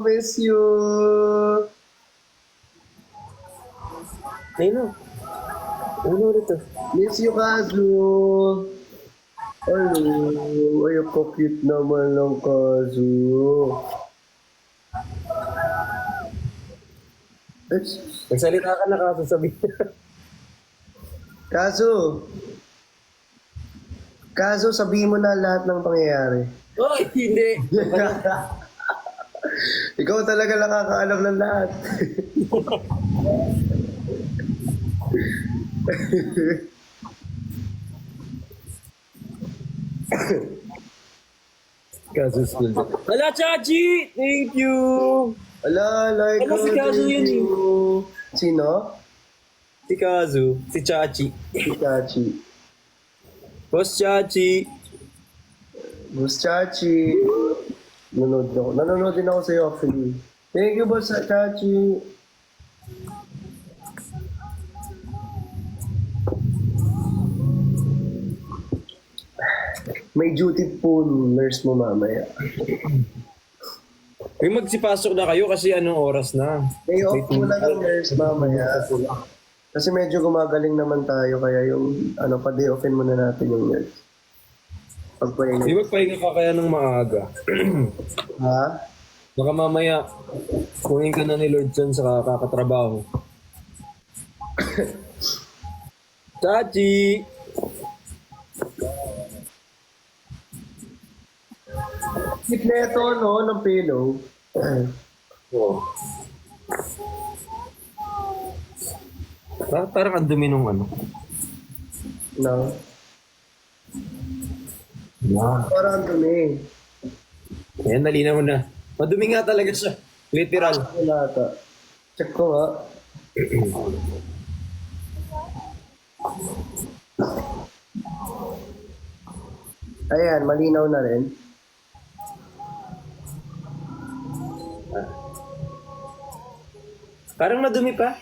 Miss you. Ayun na. Ano ulit to? Miss you, Kazu. Hello. Ay, ako cute naman ng Kazu. Nagsalita ka na kaso sabihin. Kazu. Kazu, sabihin mo na lahat ng pangyayari. Oy, hindi. Ikaw talaga nakakaalam ng lahat. Kaso school. Hala, Chachi! Thank you! Ala, like Ano si Kazu yun eh? Sino? Si Kazu. Si Chachi. Si Chachi. Boss Chachi. Boss Chachi. Nanonood din ako sa'yo actually. Thank you, Boss Chachi. May duty po nurse mo mamaya. May magsipasok na kayo kasi anong oras na? May off mo lang yung nurse mamaya. Kasi medyo gumagaling naman tayo kaya yung pa-day offin muna natin yung nurse. Di Pagpahinga. magpahinga ka kaya ng maaga. Ha? Baka mamaya, kunin ka na ni Lord John sa kakatrabaho. Chachi! Sikleto, no? Ng pillow. Oh. Parang ang dumi nung ano. No? Yeah. Parang dumi. Ayan, nalinaw na. Madumi nga talaga siya. Literal. Wala ata. Check ko nga. Ayan, malinaw na rin. Parang madumi pa.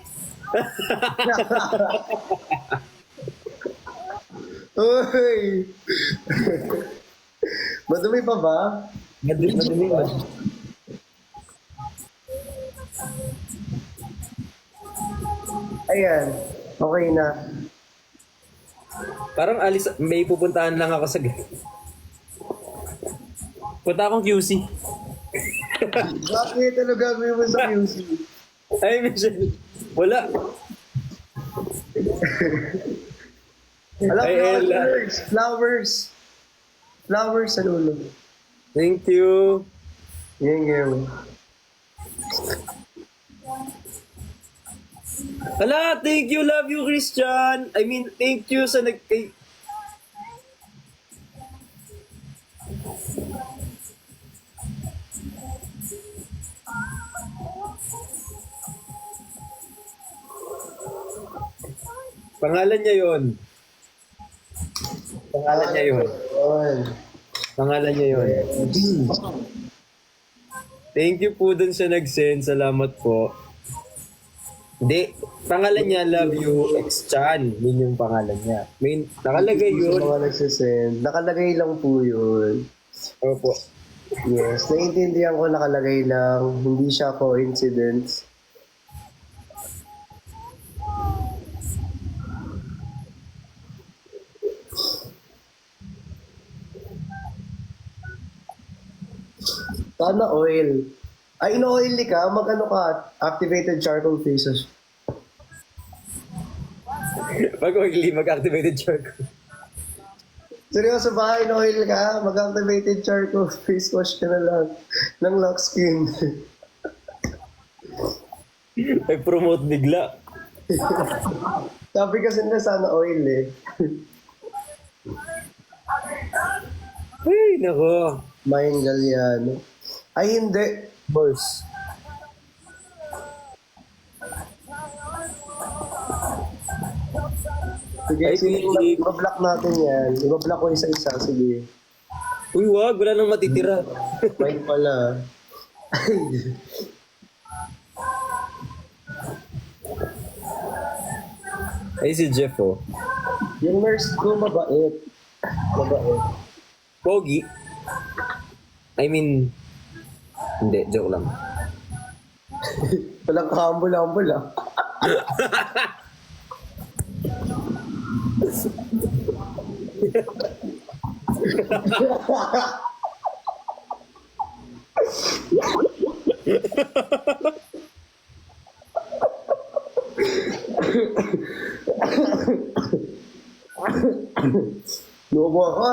Uy! Madumi pa ba? Madumi pa. Ayan, okay na. Parang alis, may pupuntahan lang ako sa... Punta akong QC. Bakit? Ano gagawin mo sa music? Ay, Michelle. Wala. Alam, Ay, Ella. flowers. Flowers sa lulo. Thank you. Yan, yan. Hala, thank you, love you, Christian. I mean, thank you sa Pangalan niya yon. Pangalan niya yon. Ayun. Pangalan niya yon. Thank you po dun sa nag-send. Salamat po. Hindi. Pangalan niya, love you, X-Chan. Yun yung pangalan niya. May, nakalagay Sa yun. mga nagsisend. Nakalagay lang po yun. Opo. Yes, naiintindihan ko nakalagay lang. Hindi siya coincidence. Sana oil. Ay, ino-oily ka? Mag-ano ka? Activated charcoal faces. Mag-oily, mag-activated charcoal. Seryoso ba? In-oil ka? Mag-activated charcoal face wash ka na lang. Ng lock skin. Nag-promote bigla. Sabi kasi na sana oil eh. Ay, nako. Mayang Galliano. Ay, hindi. Boss. Sige, Ay, sige, Philip. ibablock natin yan. Ibablock ko isa-isa. Sige. Uy, wag. Wala nang matitira. Wait pala. Ay, si Jeff, oh. Yung nurse ko, mabait. Mabait. Pogi. I mean, hindi, joke lang. Walang kahambol-hambol ah. Lubo ako.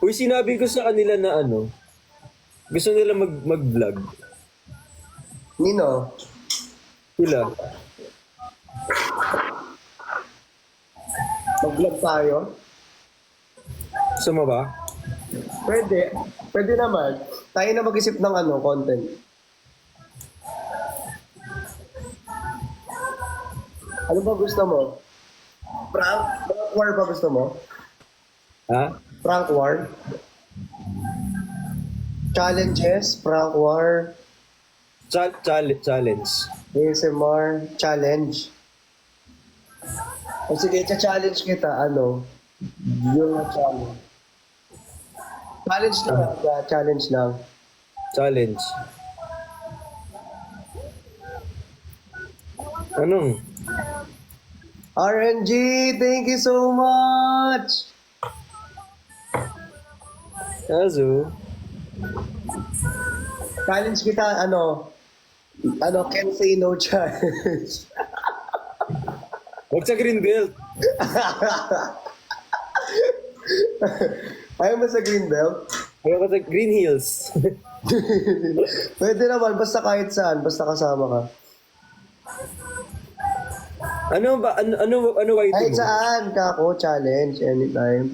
Uy, sinabi ko sa kanila na ano, gusto nila mag-vlog. Nino, Sila. mag-vlog tayo? Gusto mo ba? Pwede. Pwede naman. Tayo na mag-isip ng content. Ano ba gusto mo? Prank? Prank war ba gusto mo? Ha? Prank war? Challenges? Prank war? Challenge. ASMR? Challenge? O sige, challenge kita. Yung challenge. Challenge lang. Yeah, challenge lang. Challenge. Anong? RNG, thank you so much! Kaso, Challenge kita, can say no challenge. wag sa green belt. Ayaw mo sa green belt? Ayaw ka sa green hills. Pwede naman, basta kahit saan, basta kasama ka. Ano ba? Ano writing Kahit mo? saan, kako, challenge, anytime.